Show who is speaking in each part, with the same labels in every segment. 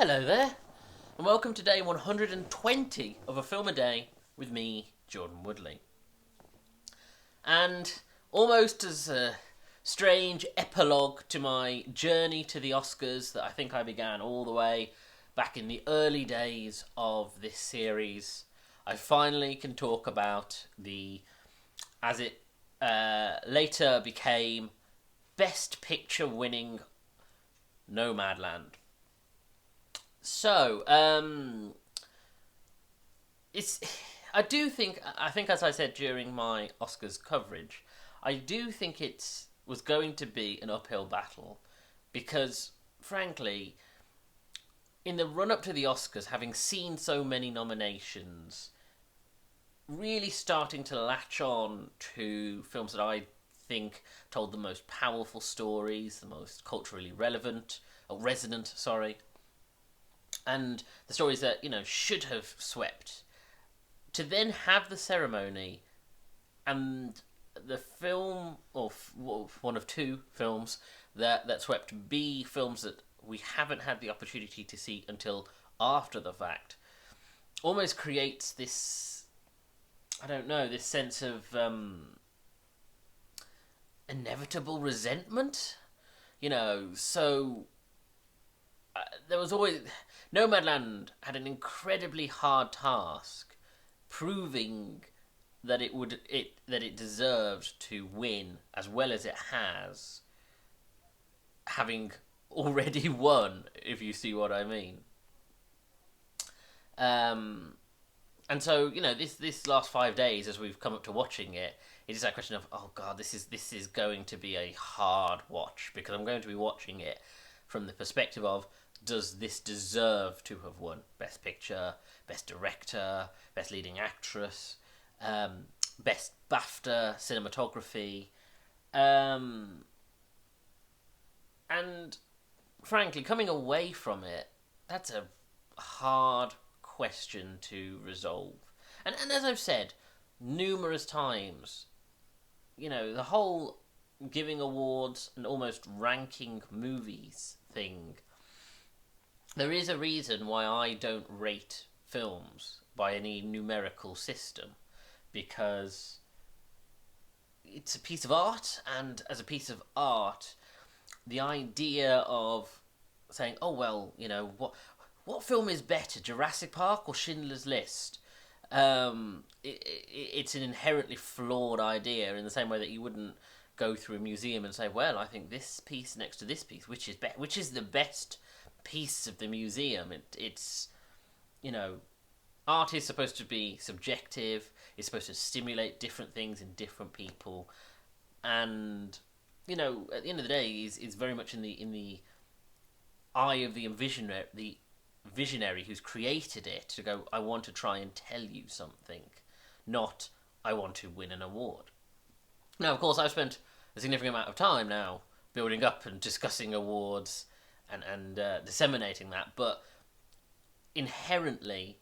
Speaker 1: Hello there, and welcome to day 120 of A Film a Day with me, Jordan Woodley. And almost as a strange epilogue to my journey to the Oscars that I think I began all the way back in the early days of this series, I finally can talk about as it later became, Best Picture winning Nomadland. So, I think as I said during my Oscars coverage, I do think it was going to be an uphill battle because, frankly, in the run-up to the Oscars, having seen so many nominations, really starting to latch on to films that I think told the most powerful stories, the most culturally resonant, and the stories that, should have swept. To then have the ceremony and the film, or one of two films that swept, be films that we haven't had the opportunity to see until after the fact, almost creates this, this sense of inevitable resentment. There was always... Nomadland had an incredibly hard task proving that it deserved to win as well as it has, having already won, if you see what I mean. And so, this last 5 days, as we've come up to watching it, it is that question of, oh god, this is going to be a hard watch, because I'm going to be watching it from the perspective of, does this deserve to have won Best Picture, Best Director, Best Leading Actress, Best BAFTA Cinematography, and frankly, coming away from it, that's a hard question to resolve. And as I've said numerous times, the whole giving awards and almost ranking movies thing, there is a reason why I don't rate films by any numerical system, because it's a piece of art, and as a piece of art, the idea of saying, oh well, what film is better, Jurassic Park or Schindler's List? It's an inherently flawed idea, in the same way that you wouldn't go through a museum and say, well, I think this piece next to this piece, which is the best piece of the museum. It's art is supposed to be subjective. It's supposed to stimulate different things in different people, and at the end of the day, is very much in the eye of the visionary who's created it, to go, I want to try and tell you something, not I want to win an award. Now, of course, I've spent a significant amount of time now building up and discussing awards and disseminating that, but inherently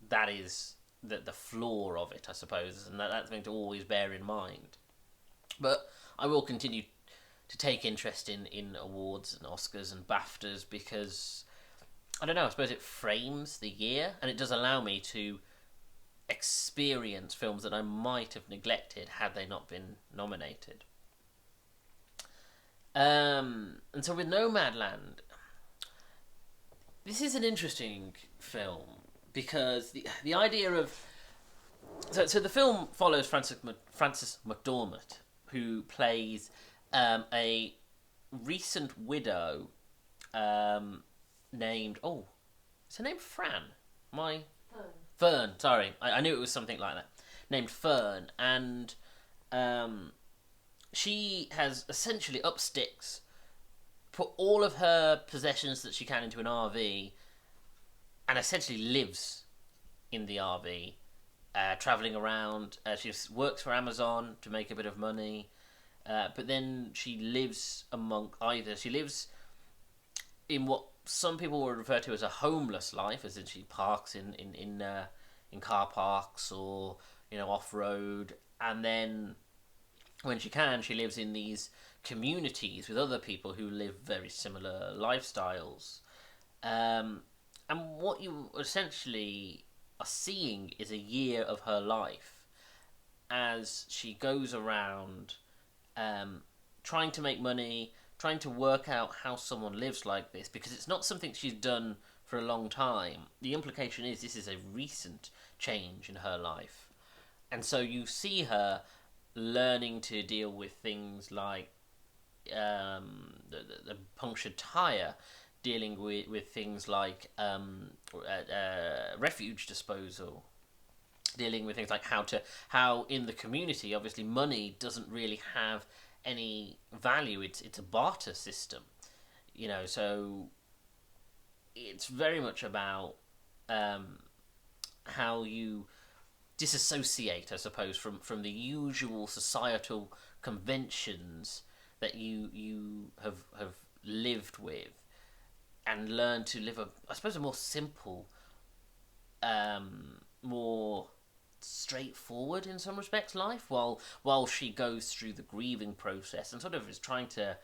Speaker 1: that is the flaw of it, I suppose, and that's something to always bear in mind. But I will continue to take interest in awards and Oscars and BAFTAs, because I suppose it frames the year, and it does allow me to experience films that I might have neglected had they not been nominated. And so with Nomadland, this is an interesting film, because the idea of... So the film follows Frances McDormand, who plays a recent widow named... Oh, is her name Fran? Fern, sorry. I knew it was something like that. Named Fern, and she has essentially up sticks, put all of her possessions that she can into an RV, and essentially lives in the RV, travelling around. She works for Amazon to make a bit of money, but then she lives she lives in what some people would refer to as a homeless life, as in she parks in car parks or off road, and then when she can, she lives in these communities with other people who live very similar lifestyles. And what you essentially are seeing is a year of her life as she goes around um, trying to make money, trying to work out how someone lives like this, because it's not something she's done for a long time. The implication is this is a recent change in her life. And so you see her learning to deal with things like the punctured tire, dealing with things like refuge disposal, dealing with things like how in the community, obviously money doesn't really have any value. It's a barter system, so it's very much about how you disassociate, I suppose, from the usual societal conventions that you have lived with, and learn to live I suppose, a more simple, more straightforward in some respects life, while she goes through the grieving process and sort of is trying to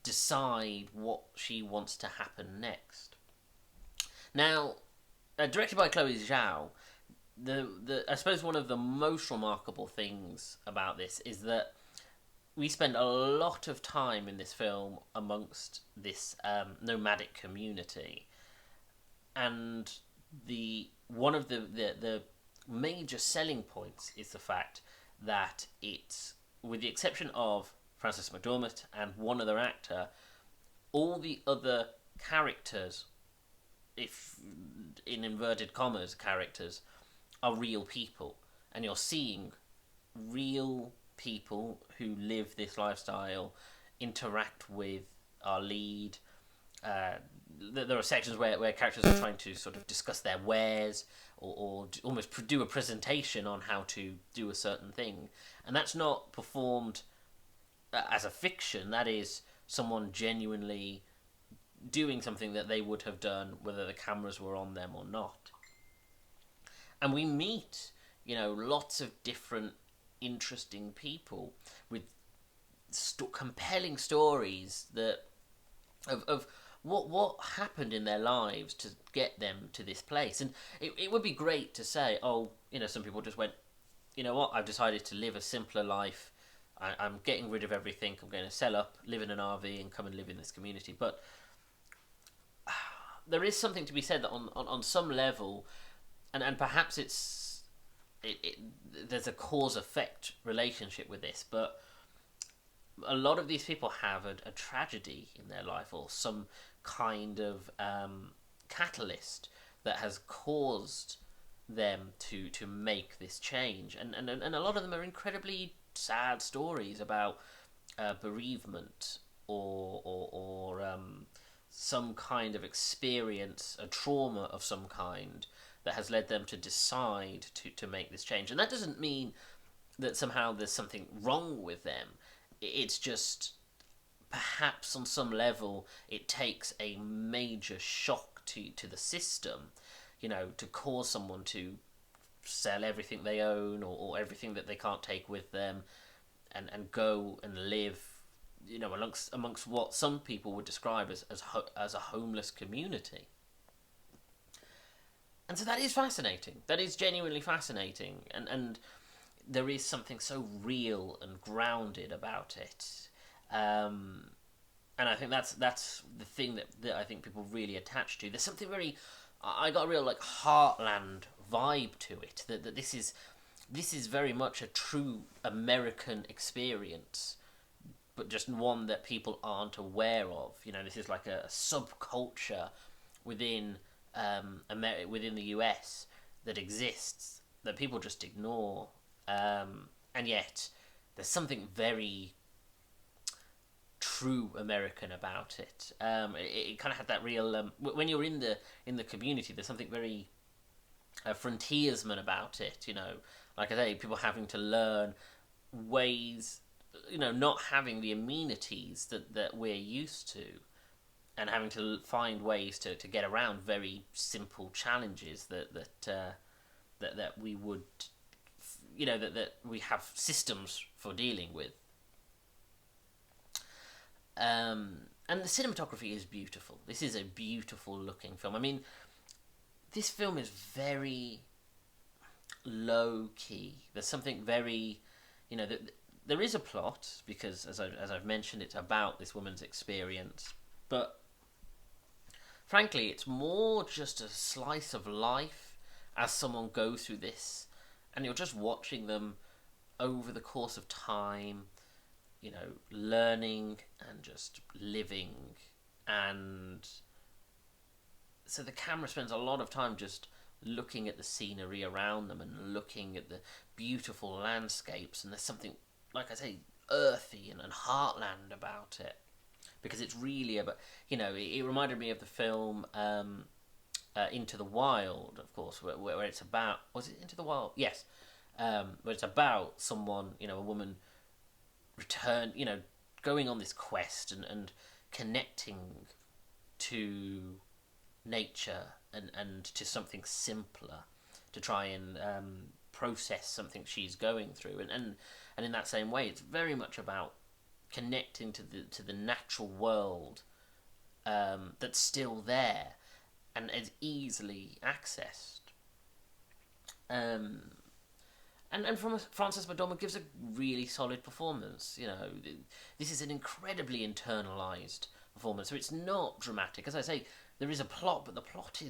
Speaker 1: decide what she wants to happen next. Now, directed by Chloé Zhao, the I suppose one of the most remarkable things about this is that we spend a lot of time in this film amongst this nomadic community, and the one of the major selling points is the fact that it's, with the exception of Frances McDormand and one other actor, all the other characters, if in inverted commas characters, are real people, and you're seeing real people who live this lifestyle interact with our lead. There are sections where characters are trying to sort of discuss their wares, or almost do a presentation on how to do a certain thing, and that's not performed as a fiction. That is someone genuinely doing something that they would have done whether the cameras were on them or not. And we meet, lots of different interesting people with compelling stories that of what happened in their lives to get them to this place. And it would be great to say, some people just went, you know what, I've decided to live a simpler life. I'm getting rid of everything. I'm going to sell up, live in an RV, and come and live in this community. But there is something to be said that on some level, and perhaps there's a cause-effect relationship with this, but a lot of these people have a tragedy in their life, or some kind of catalyst that has caused them to make this change, and a lot of them are incredibly sad stories about bereavement, or some kind of experience, a trauma of some kind, that has led them to decide to make this change. And that doesn't mean that somehow there's something wrong with them. It's just, perhaps on some level, it takes a major shock to the system, to cause someone to sell everything they own, or everything that they can't take with them, and go and live, amongst what some people would describe as a homeless community. And so that is fascinating. That is genuinely fascinating. And there is something so real and grounded about it. And I think that's the thing that I think people really attach to. There's something very... I got a real heartland vibe to it. That this is very much a true American experience, but just one that people aren't aware of. This is like a subculture within within the US that exists that people just ignore, and yet there's something very true American about it. It kind of had that real when you're in the community, there's something very frontiersman about it. Like I say, people having to learn ways, not having the amenities that we're used to, and having to find ways to get around very simple challenges that we would, that we have systems for dealing with. And the cinematography is beautiful. This is a beautiful looking film. I mean, this film is very low key. There's something very, there is a plot because, as I've mentioned, it's about this woman's experience, but frankly, it's more just a slice of life as someone goes through this, and you're just watching them over the course of time, learning and just living, and so the camera spends a lot of time just looking at the scenery around them and looking at the beautiful landscapes, and there's something, like I say, earthy and heartland about it, because it's really about, it reminded me of the film Into the Wild, of course, where it's about, was it Into the Wild? Yes. Where it's about someone, a woman going on this quest and connecting to nature and to something simpler to try and process something she's going through, and in that same way, it's very much about connecting to the natural world that's still there and is easily accessed. And from Frances McDormand gives a really solid performance. This is an incredibly internalised performance, so it's not dramatic. As I say, there is a plot, but the plot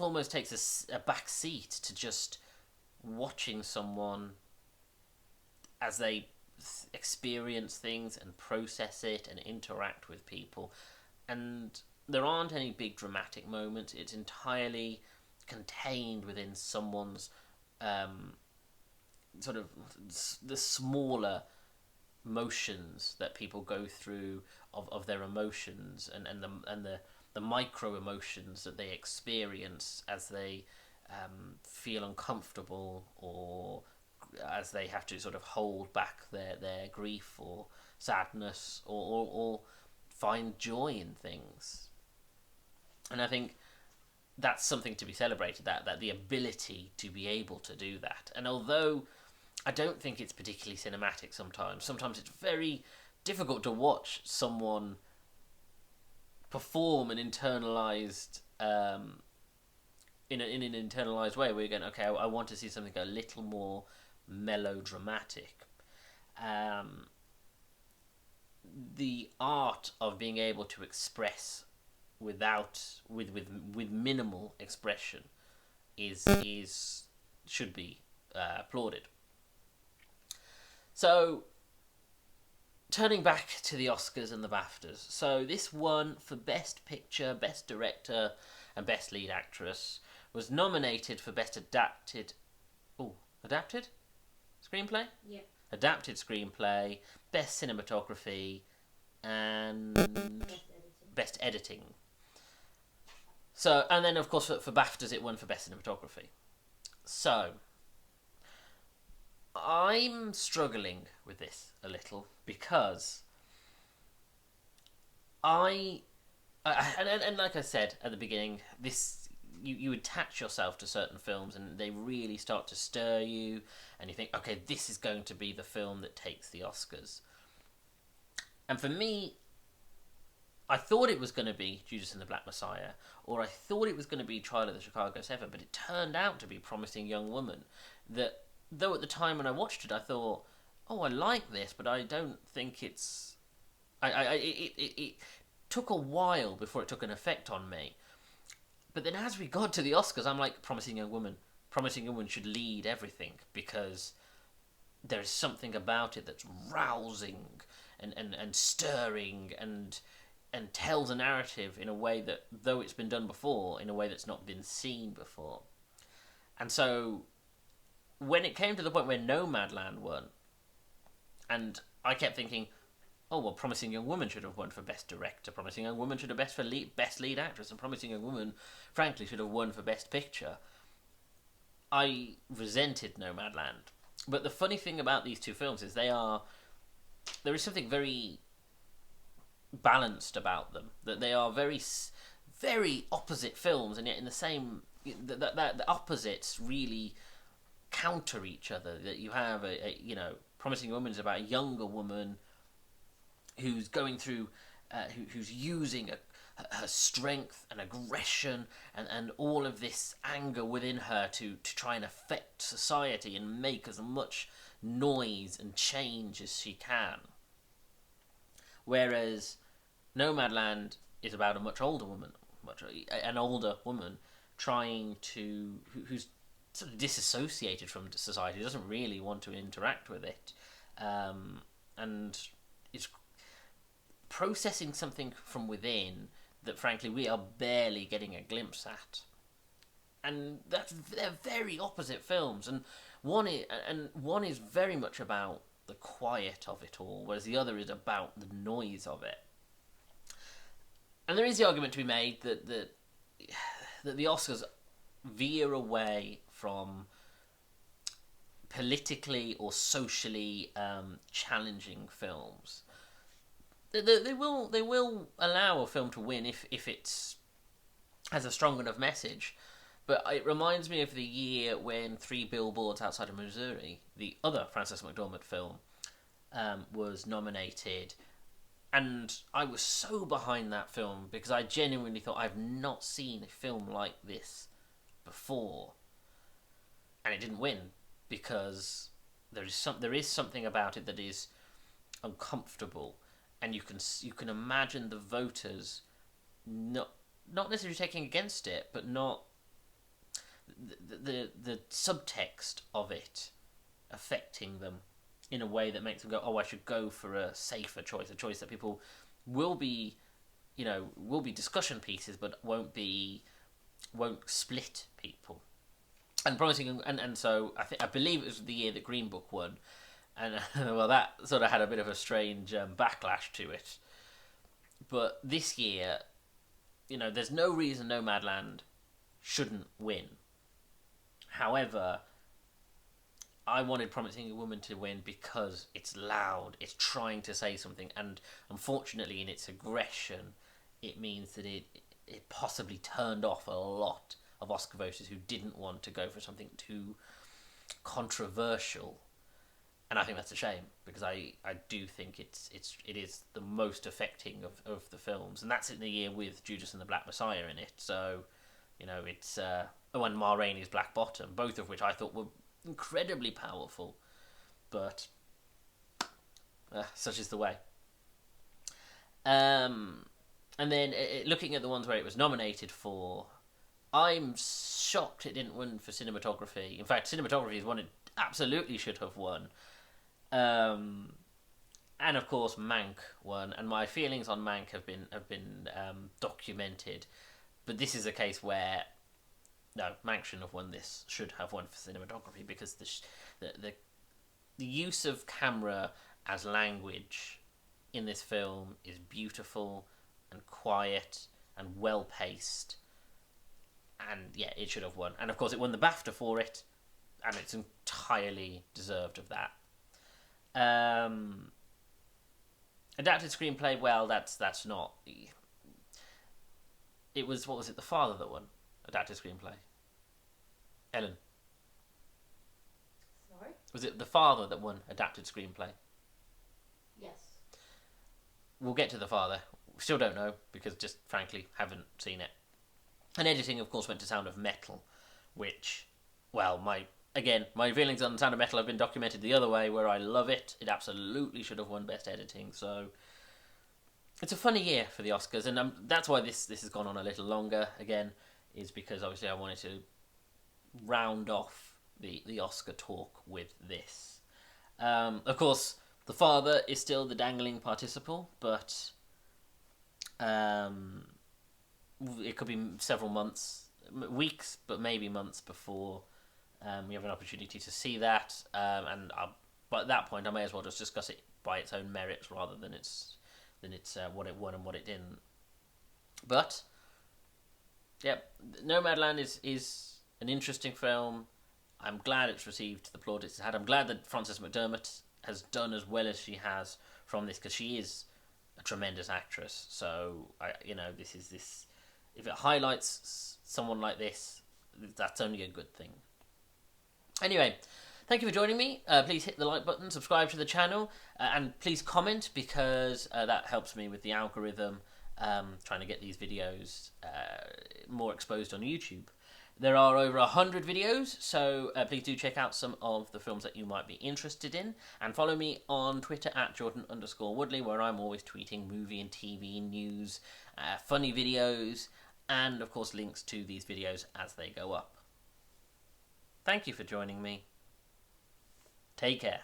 Speaker 1: almost takes a back seat to just watching someone as they experience things and process it and interact with people. And there aren't any big dramatic moments. It's entirely contained within someone's sort of the smaller motions that people go through of their emotions, and the micro emotions that they experience as they feel uncomfortable, or as they have to sort of hold back their grief or sadness, or find joy in things. And I think that's something to be celebrated, that the ability to be able to do that. And although I don't think it's particularly cinematic sometimes it's very difficult to watch someone perform an internalized in an internalized way, where you're going, okay, I want to see something a little more melodramatic. The art of being able to express with minimal expression should be applauded. So, turning back to the Oscars and the BAFTAs. So this won for Best Picture, Best Director, and Best Lead Actress. Was nominated for Best Adapted Screenplay?
Speaker 2: Yeah.
Speaker 1: Adapted Screenplay, Best Cinematography, and Best Editing. So, and then of course for BAFTAs it won for Best Cinematography. So, I'm struggling with this a little because and like I said at the beginning, this you attach yourself to certain films and they really start to stir you, and you think, okay, this is going to be the film that takes the Oscars. And for me, I thought it was going to be Judas and the Black Messiah, or I thought it was going to be Trial of the Chicago 7, but it turned out to be Promising Young Woman, that though at the time when I watched it I thought, oh, I like this, but I don't think it's... It took a while before it took an effect on me. But then as we got to the Oscars, I'm like, Promising Young Woman should lead everything, because there's something about it that's rousing and stirring and tells a narrative in a way that, though it's been done before, in a way that's not been seen before. And so when it came to the point where Nomadland won, and I kept thinking, oh, well, Promising Young Woman should have won for Best Director, Promising Young Woman should have Best Lead Actress, and Promising Young Woman, frankly, should have won for Best Picture, I resented Nomadland. But the funny thing about these two films is there is something very balanced about them, that they are very, very opposite films, and yet in the same... the opposites really counter each other. That you have Promising Young Woman is about a younger woman who's going through who's using her strength and aggression and all of this anger within her to try and affect society and make as much noise and change as she can. Whereas Nomadland is about a much older woman, an older woman who's sort of disassociated from society, doesn't really want to interact with it, and is processing something from within that, frankly, we are barely getting a glimpse at. And they're very opposite films, and one is very much about the quiet of it all, whereas the other is about the noise of it. And there is the argument to be made that the Oscars veer away from politically or socially challenging films. They will allow a film to win if it has a strong enough message. But it reminds me of the year when Three Billboards Outside of Missouri, the other Frances McDormand film, was nominated. And I was so behind that film because I genuinely thought I've not seen a film like this before. And it didn't win because there is something about it that is uncomfortable, and you can imagine the voters not necessarily taking against it, but not the subtext of it affecting them in a way that makes them go, oh, I should go for a safer choice, a choice that people will be discussion pieces, but won't split people. And promising, and so I believe it was the year that Green Book won, and well, that sort of had a bit of a strange backlash to it. But this year, there's no reason Nomadland shouldn't win. However, I wanted Promising Woman to win because it's loud, it's trying to say something, and unfortunately in its aggression, it means that it possibly turned off a lot of Oscar voters who didn't want to go for something too controversial. And I think that's a shame, because I do think it is the most affecting of the films, and that's in the year with Judas and the Black Messiah in it. So, it's and Ma Rainey's Black Bottom, both of which I thought were incredibly powerful, but such is the way. And then looking at the ones where it was nominated for, I'm shocked it didn't win for cinematography. In fact, cinematography is one it absolutely should have won. And of course, Mank won, and my feelings on Mank have been documented. But this is a case where no, Mank shouldn't have won this. Should have won for cinematography, because the use of camera as language in this film is beautiful and quiet and well paced. And yeah, it should have won. And of course, it won the BAFTA for it, and it's entirely deserved of that. Adapted screenplay, well, that's not. It was, what was it, The Father that won adapted screenplay? Ellen.
Speaker 2: Sorry?
Speaker 1: Was it The Father that won adapted screenplay?
Speaker 2: Yes.
Speaker 1: We'll get to The Father. Still don't know, because just frankly haven't seen it. And editing, of course, went to Sound of Metal, which, well, my feelings on Sound of Metal have been documented the other way, where I love it. It absolutely should have won Best Editing, so it's a funny year for the Oscars, and that's why this has gone on a little longer, again, is because obviously I wanted to round off the Oscar talk with this. Of course, The Father is still the dangling participle, but it could be several months, weeks, but maybe months before we have an opportunity to see that. But at that point, I may as well just discuss it by its own merits rather than its what it won and what it didn't. But Nomadland is an interesting film. I'm glad it's received the plaudits it had. I'm glad that Frances McDormand has done as well as she has from this, because she is a tremendous actress. So this is if it highlights someone like this, that's only a good thing. Anyway, Thank you for joining me. Please hit the like button, subscribe to the channel, and please comment because that helps me with the algorithm, trying to get these videos more exposed on YouTube. There are over 100 videos, so please do check out some of the films that you might be interested in. And follow me on Twitter at Jordan_Woodley, where I'm always tweeting movie and TV news, funny videos, and of course links to these videos as they go up. Thank you for joining me. Take care.